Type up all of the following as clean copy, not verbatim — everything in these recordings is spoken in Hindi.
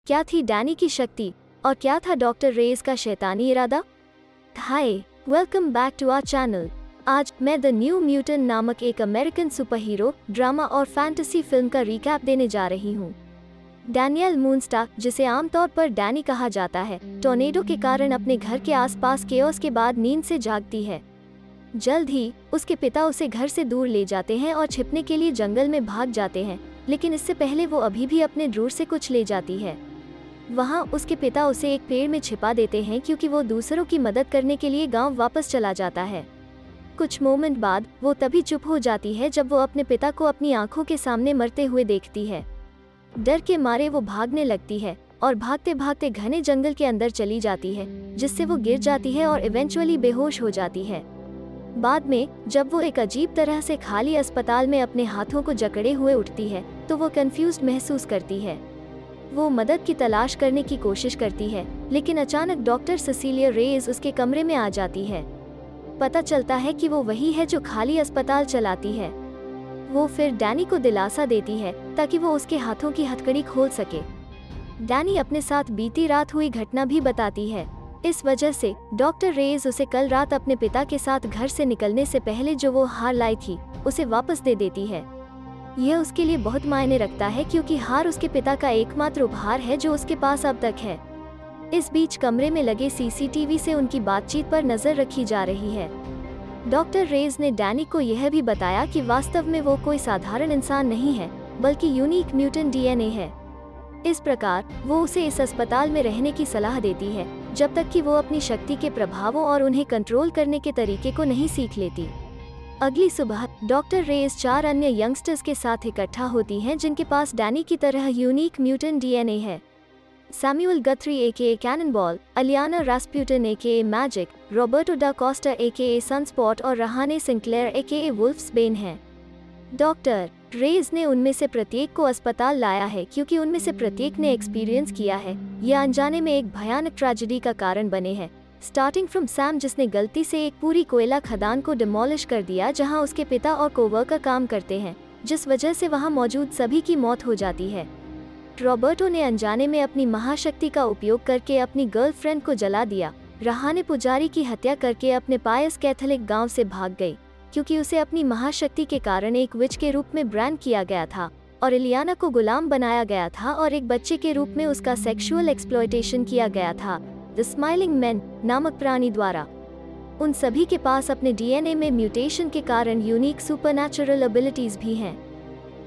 क्या थी डैनी की शक्ति और क्या था डॉक्टर रेज का शैतानी इरादा? Hi, welcome back to our channel. आज मैं द न्यू म्यूटेंट नामक एक अमेरिकन सुपर हीरो ड्रामा और फैंटेसी फिल्म का रिकैप देने जा रही हूँ। डैनियल मूनस्टार, जिसे आमतौर पर डैनी कहा जाता है, टोर्नेडो के कारण अपने घर के आसपास केओस के बाद नींद से जागती है। जल्द ही उसके पिता उसे घर से दूर ले जाते हैं और छिपने के लिए जंगल में भाग जाते हैं, लेकिन इससे पहले वो अभी भी अपने ड्रूर से कुछ ले जाती है। वहाँ उसके पिता उसे एक पेड़ में छिपा देते हैं क्योंकि वो दूसरों की मदद करने के लिए गांव वापस चला जाता है। कुछ मोमेंट बाद वो तभी चुप हो जाती है जब वो अपने पिता को अपनी आंखों के सामने मरते हुए देखती है। डर के मारे वो भागने लगती है और भागते भागते घने जंगल के अंदर चली जाती है, जिससे वो गिर जाती है और इवेंचुअली बेहोश हो जाती है। बाद में जब वो एक अजीब तरह से खाली अस्पताल में अपने हाथों को जकड़े हुए उठती है तो वो कंफ्यूज्ड महसूस करती है। वो मदद की तलाश करने की कोशिश करती है, लेकिन अचानक डॉक्टर सिसिलिया रेज उसके कमरे में आ जाती है। पता चलता है कि वो वही है जो खाली अस्पताल चलाती है। वो फिर डैनी को दिलासा देती है ताकि वो उसके हाथों की हथकड़ी खोल सके। डैनी अपने साथ बीती रात हुई घटना भी बताती है। इस वजह से डॉक्टर रेज उसे कल रात अपने पिता के साथ घर से निकलने से पहले जो वो हार लाई थी उसे वापस दे देती है। यह उसके लिए बहुत मायने रखता है क्योंकि हार उसके पिता का एकमात्र उपहार है जो उसके पास अब तक है। इस बीच कमरे में लगे सीसीटीवी से उनकी बातचीत पर नजर रखी जा रही है। डॉक्टर रेज ने डैनी को यह भी बताया कि वास्तव में वो कोई साधारण इंसान नहीं है, बल्कि यूनिक म्यूटेंट डीएनए है। इस प्रकार वो उसे इस अस्पताल में रहने की सलाह देती है जब तक कि वो अपनी शक्ति के प्रभावों और उन्हें कंट्रोल करने के तरीके को नहीं सीख लेती। अगली सुबह डॉक्टर रेज 4 अन्य यंगस्टर्स के साथ इकट्ठा होती हैं जिनके पास डैनी की तरह यूनिक म्यूटेंट डीएनए है। सैमुअल गथरी एके कैननबॉल, अलियाना रास्पुटिन एके मैजिक, रॉबर्टो डा कोस्टा एके सनस्पॉट और रहाने सिंक्लेयर एके वुल्फ्सबेन हैं। डॉक्टर रेज ने उनमें से प्रत्येक को अस्पताल लाया है क्योंकि उनमें से प्रत्येक ने एक्सपीरियंस किया है या अनजाने में एक भयानक ट्रेजेडी का कारण बने हैं। स्टार्टिंग फ्रॉम सैम, जिसने गलती से एक पूरी कोयला खदान को डिमोलिश कर दिया जहां उसके पिता और कोवर्कर काम करते हैं, जिस वजह से वहां मौजूद सभी की मौत हो जाती है। रॉबर्टो ने अनजाने में अपनी महाशक्ति का उपयोग करके अपनी गर्लफ्रेंड को जला दिया। रहाने पुजारी की हत्या करके अपने पायस कैथोलिक गांव से भाग गई क्योंकि उसे अपनी महाशक्ति के कारण एक विच के रूप में ब्रांड किया गया था और इलियाना को गुलाम बनाया गया था और एक बच्चे के रूप में उसका सेक्सुअल एक्सप्लॉयटेशन किया गया था द स्माइलिंग मैन नामक प्राणी द्वारा। उन सभी के पास अपने डीएनए में म्यूटेशन के कारण यूनिक सुपरनैचुरल एबिलिटीज भी हैं।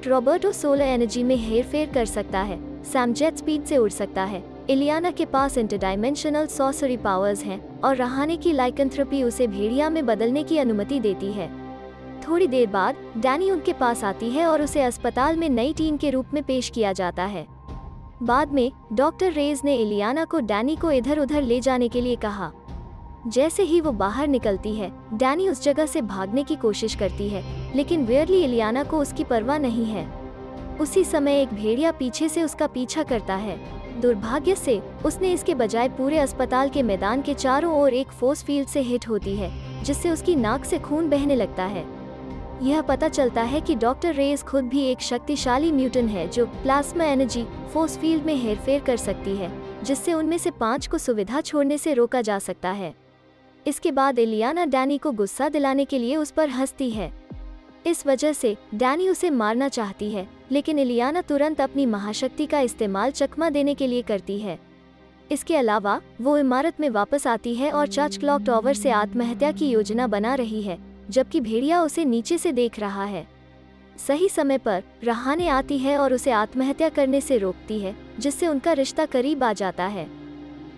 रॉबर्टो सोलर एनर्जी में हेरफेर कर सकता है, सैम जेट स्पीड से उड़ सकता है, इलियाना के पास इंटरडायमेंशनल सॉर्सरी पावर्स हैं और रहाने की लाइकेंथ्रोपी उसे भेड़िया में बदलने की अनुमति देती है। थोड़ी देर बाद डैनी उनके पास आती है और उसे अस्पताल में नई टीम के रूप में पेश किया जाता है। बाद में डॉक्टर रेज ने इलियाना को डैनी को इधर उधर ले जाने के लिए कहा। जैसे ही वो बाहर निकलती है, डैनी उस जगह से भागने की कोशिश करती है, लेकिन वियरली इलियाना को उसकी परवाह नहीं है। उसी समय एक भेड़िया पीछे से उसका पीछा करता है। दुर्भाग्य से उसने इसके बजाय पूरे अस्पताल के मैदान के चारों ओर एक फोर्स फील्ड से हिट होती है, जिससे उसकी नाक से खून बहने लगता है। यह पता चलता है कि डॉक्टर रेज खुद भी एक शक्तिशाली म्यूटेंट है जो प्लाज्मा एनर्जी फोर्स फील्ड में हेरफेर कर सकती है, जिससे उनमें से 5 को सुविधा छोड़ने से रोका जा सकता है। इसके बाद इलियाना डैनी को गुस्सा दिलाने के लिए उस पर हंसती है। इस वजह से डैनी उसे मारना चाहती है, लेकिन इलियाना तुरंत अपनी महाशक्ति का इस्तेमाल चकमा देने के लिए करती है। इसके अलावा वो इमारत में वापस आती है और चर्च क्लॉक टॉवर से आत्महत्या की योजना बना रही है, जबकि भेड़िया उसे नीचे से देख रहा है। सही समय पर रहाने आती है और उसे आत्महत्या करने से रोकती है, जिससे उनका रिश्ता करीब आ जाता है।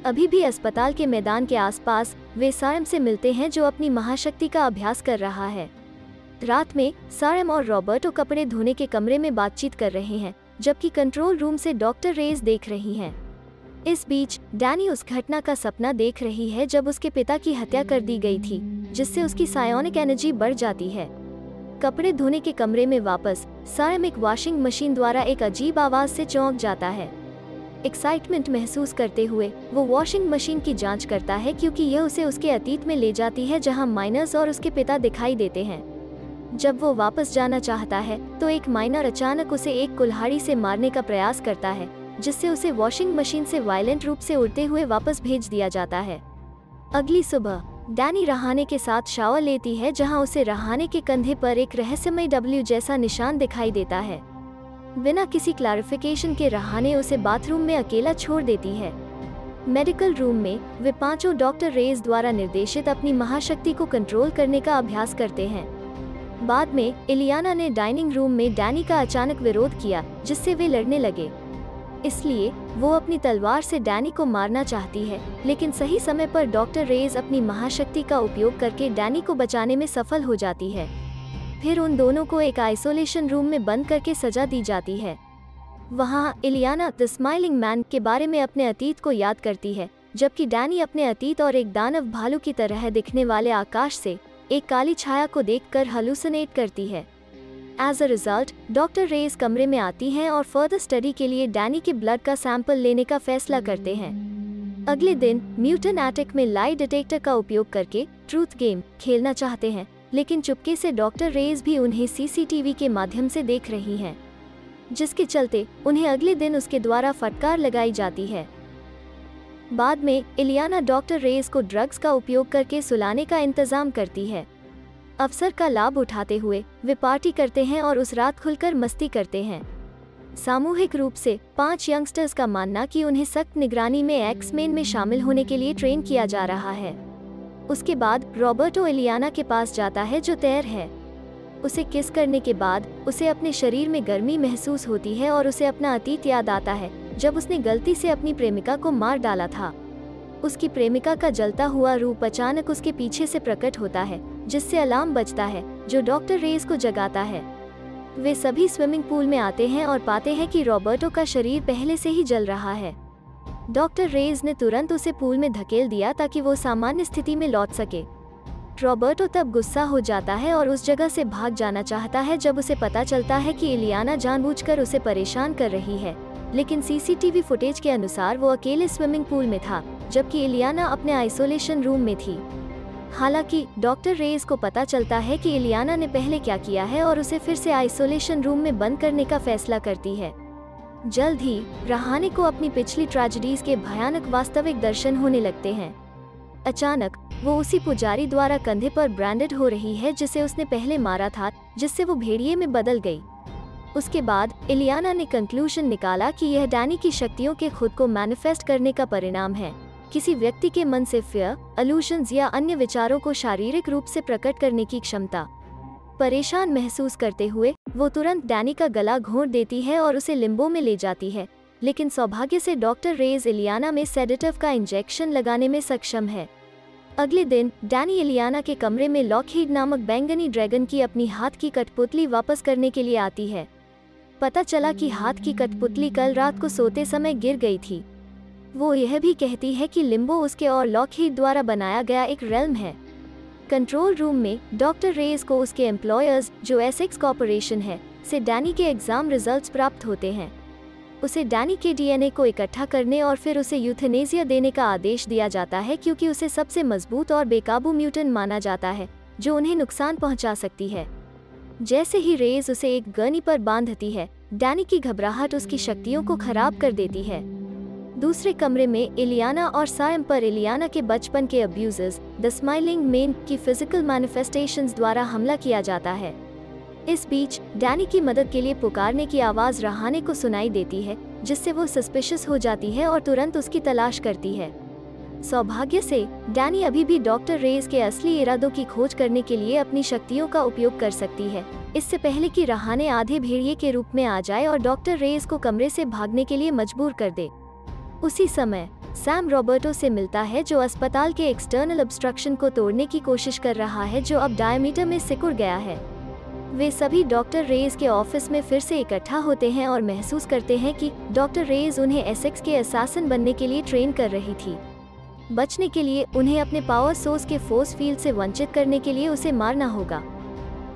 अभी भी अस्पताल के मैदान के आसपास वे सारम से मिलते हैं जो अपनी महाशक्ति का अभ्यास कर रहा है। रात में सारम और रॉबर्टो कपड़े धोने के कमरे में बातचीत कर रहे हैं, जबकि कंट्रोल रूम से डॉक्टर रेज देख रही हैं। इस बीच डैनी उस घटना का सपना देख रही है जब उसके पिता की हत्या कर दी गई थी, जिससे उसकी सायोनिक एनर्जी बढ़ जाती है। कपड़े धोने के कमरे में वापस सारम एक वॉशिंग मशीन द्वारा एक अजीब आवाज से चौंक जाता है। एक्साइटमेंट महसूस करते हुए वो वॉशिंग मशीन की जांच करता है क्योंकि यह उसे उसके अतीत में ले जाती है जहां माइनर्स और उसके पिता दिखाई देते हैं। जब वो वापस जाना चाहता है तो एक माइनर अचानक उसे एक कुल्हाड़ी से मारने का प्रयास करता है, जिससे उसे वॉशिंग मशीन से वायलेंट रूप से उड़ते हुए वापस भेज दिया जाता है। अगली सुबह डैनी रहाने के साथ शावर लेती है, जहां उसे रहाने के कंधे पर एक रहस्यमय W जैसा निशान दिखाई देता है। बिना किसी क्लैरिफिकेशन के रहाने उसे बाथरूम में अकेला छोड़ देती है। मेडिकल रूम में वे पांचों डॉक्टर रेज द्वारा निर्देशित अपनी महाशक्ति को कंट्रोल करने का अभ्यास करते हैं। बाद में इलियाना ने डाइनिंग रूम में डैनी का अचानक विरोध किया, जिससे वे लड़ने लगे। इसलिए वो अपनी तलवार से डैनी को मारना चाहती है, लेकिन सही समय पर डॉक्टर रेज अपनी महाशक्ति का उपयोग करके डैनी को बचाने में सफल हो जाती है। फिर उन दोनों को एक आइसोलेशन रूम में बंद करके सजा दी जाती है। वहाँ इलियाना द स्माइलिंग मैन के बारे में अपने अतीत को याद करती है, जबकि डैनी अपने अतीत और एक दानव भालू की तरह दिखने वाले आकाश से एक काली छाया को देखकर हालुसिनेट करती है। एज अ रिजल्ट डॉक्टर रेज कमरे में आती हैं और फर्दर स्टडी के लिए डैनी के ब्लड का सैंपल लेने का फैसला करते हैं। अगले दिन म्यूटेंट एटिक में लाई डिटेक्टर का उपयोग करके ट्रूथ गेम खेलना चाहते हैं, लेकिन चुपके से डॉक्टर रेज भी उन्हें सीसीटीवी के माध्यम से देख रही हैं, जिसके चलते उन्हें अगले दिन उसके द्वारा फटकार लगाई जाती है। बाद में इलियाना डॉक्टर रेज को ड्रग्स का उपयोग करके सुलाने का इंतजाम करती है। अवसर का लाभ उठाते हुए वे पार्टी करते हैं और उस रात खुलकर मस्ती करते हैं। सामूहिक रूप से 5 यंगस्टर्स का मानना कि उन्हें सख्त निगरानी में एक्स-मेन में शामिल होने के लिए ट्रेन किया जा रहा है। उसके बाद रॉबर्टो इलियाना के पास जाता है, जो तैयार है। उसे किस करने के बाद उसे अपने शरीर में गर्मी महसूस होती है और उसे अपना अतीत याद आता है, जब उसने गलती से अपनी प्रेमिका को मार डाला था। उसकी प्रेमिका का जलता हुआ रूप अचानक उसके पीछे से प्रकट होता है, जिससे अलार्म बजता है, जो डॉक्टर रेज को जगाता है। वे सभी स्विमिंग पूल में आते हैं और पाते हैं कि रॉबर्टो का शरीर पहले से ही जल रहा है। डॉक्टर रेज ने तुरंत उसे पूल में धकेल दिया ताकि वो सामान्य स्थिति में लौट सके। रॉबर्टो तब गुस्सा हो जाता है और उस जगह से भाग जाना चाहता है, जब उसे पता चलता है कि इलियाना जानबूझकर उसे परेशान कर रही है, लेकिन सीसीटीवी फुटेज के अनुसार वो अकेले स्विमिंग पूल में था, जबकि इलियाना अपने आइसोलेशन रूम में थी। हालांकि डॉक्टर रेज को पता चलता है कि इलियाना ने पहले क्या किया है और उसे फिर से आइसोलेशन रूम में बंद करने का फैसला करती है। जल्द ही रहाने को अपनी पिछली ट्रेजेडीज के भयानक वास्तविक दर्शन होने लगते हैं। अचानक वो उसी पुजारी द्वारा कंधे पर ब्रांडेड हो रही है जिसे उसने पहले मारा था, जिससे वो भेड़िए में बदल गई। उसके बाद इलियाना ने कंक्लूजन निकाला कि यह डैनी की शक्तियों के खुद को मैनिफेस्ट करने का परिणाम है, किसी व्यक्ति के मन से फियर, इल्यूजन्स या अन्य विचारों को शारीरिक रूप से प्रकट करने की क्षमता। परेशान महसूस करते हुए वो तुरंत डैनी का गला घोंट देती है और उसे लिम्बो में ले जाती है, लेकिन सौभाग्य से डॉक्टर रेज इलियाना में सेडेटिव का इंजेक्शन लगाने में सक्षम है। अगले दिन डैनी इलियाना के कमरे में लॉकहीड नामक बैंगनी ड्रैगन की अपनी हाथ की कठपुतली वापस करने के लिए आती है। पता चला कि हाथ की कठपुतली कल रात को सोते समय गिर गई थी। वो यह भी कहती है कि लिम्बो उसके और लॉकहीड द्वारा बनाया गया एक रेल्म है। कंट्रोल रूम में डॉक्टर रेज को उसके एम्प्लॉयर्स, जो एसेक्स कॉर्पोरेशन है, से डैनी के एग्जाम रिजल्ट्स प्राप्त होते हैं। उसे डैनी के डीएनए को इकट्ठा करने और फिर उसे यूथेनेसिया देने का आदेश दिया जाता है, क्योंकि उसे सबसे मजबूत और बेकाबू म्यूटेंट माना जाता है जो उन्हें नुकसान पहुंचा सकती है। जैसे ही रेज उसे एक गनी पर बांधती है, डैनी की घबराहट उसकी शक्तियों को खराब कर देती है। दूसरे कमरे में इलियाना और सायम पर इलियाना के बचपन के अब्यूजेस, द स्माइलिंग मैन की फिजिकल मैनिफेस्टेशंस द्वारा हमला किया जाता है। इस बीच डैनी की मदद के लिए पुकारने की आवाज रहाने को सुनाई देती है, जिससे वो सस्पिशियस हो जाती है और तुरंत उसकी तलाश करती है। सौभाग्य से डैनी अभी भी डॉक्टर रेज के असली इरादों की खोज करने के लिए अपनी शक्तियों का उपयोग कर सकती है, इससे पहले कि रहाने आधे भेड़िए के रूप में आ जाए और डॉक्टर रेज को कमरे से भागने के लिए मजबूर कर दे। उसी समय सैम रॉबर्टो से मिलता है, जो अस्पताल के एक्सटर्नल ऑब्स्ट्रक्शन को तोड़ने की कोशिश कर रहा है, जो अब डायमीटर में सिकुड़ गया है। वे सभी डॉक्टर रेज के ऑफिस में फिर से इकट्ठा होते हैं और महसूस करते हैं कि डॉक्टर रेज उन्हें एसेक्स के असासिन बनने के लिए ट्रेन कर रही थी। बचने के लिए उन्हें अपने पावर सोर्स के फोर्स फील्ड से वंचित करने के लिए उसे मारना होगा।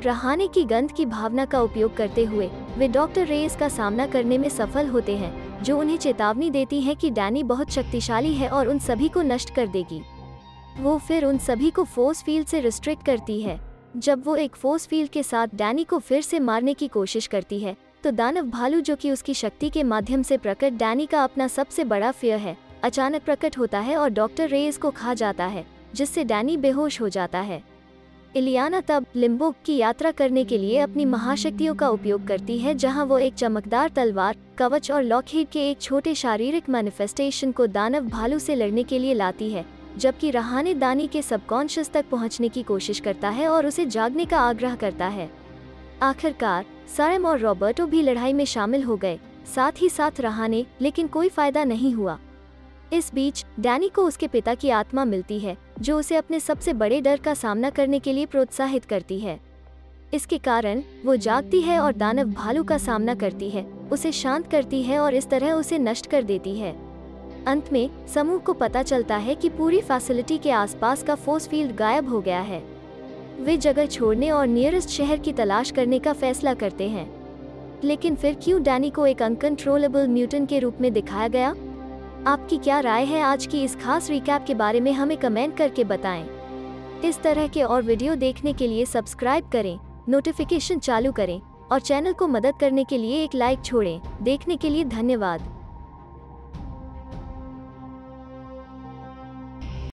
रहाने की गंध की भावना का उपयोग करते हुए वे डॉक्टर रेज का सामना करने में सफल होते हैं, जो उन्हें चेतावनी देती है कि डैनी बहुत शक्तिशाली है और उन सभी को नष्ट कर देगी। वो फिर उन सभी को फोर्स फील्ड से रिस्ट्रिक्ट करती है। जब वो एक फोर्स फील्ड के साथ डैनी को फिर से मारने की कोशिश करती है, तो दानव भालू, जो कि उसकी शक्ति के माध्यम से प्रकट डैनी का अपना सबसे बड़ा फियर है, अचानक प्रकट होता है और डॉक्टर रेस को खा जाता है, जिससे डैनी बेहोश हो जाता है। इलियाना तब लिम्बो की यात्रा करने के लिए अपनी महाशक्तियों का उपयोग करती है, जहां वो एक चमकदार तलवार, कवच और लॉकहीड के एक छोटे शारीरिक मैनिफेस्टेशन को दानव भालू से लड़ने के लिए लाती है, जबकि रहाने दानी के सबकॉन्शियस तक पहुंचने की कोशिश करता है और उसे जागने का आग्रह करता है। आखिरकार सैम और रॉबर्टो भी लड़ाई में शामिल हो गए, साथ ही साथ रहाने, लेकिन कोई फायदा नहीं हुआ। इस बीच डैनी को उसके पिता की आत्मा मिलती है, जो उसे अपने सबसे बड़े डर का सामना करने के लिए प्रोत्साहित करती है। इसके कारण वो जागती है और दानव भालू का सामना करती है, उसे शांत करती है और इस तरह उसे नष्ट कर देती है। अंत में समूह को पता चलता है कि पूरी फैसिलिटी के आसपास का फोर्स फील्ड गायब हो गया है। वे जगह छोड़ने और नियरेस्ट शहर की तलाश करने का फैसला करते हैं। लेकिन फिर क्यों डैनी को एक अनकंट्रोलेबल म्यूटेंट के रूप में दिखाया गया? आपकी क्या राय है आज की इस खास रिकैप के बारे में? हमें कमेंट करके बताएं। इस तरह के और वीडियो देखने के लिए सब्सक्राइब करें, नोटिफिकेशन चालू करें और चैनल को मदद करने के लिए एक लाइक छोड़ें। देखने के लिए धन्यवाद।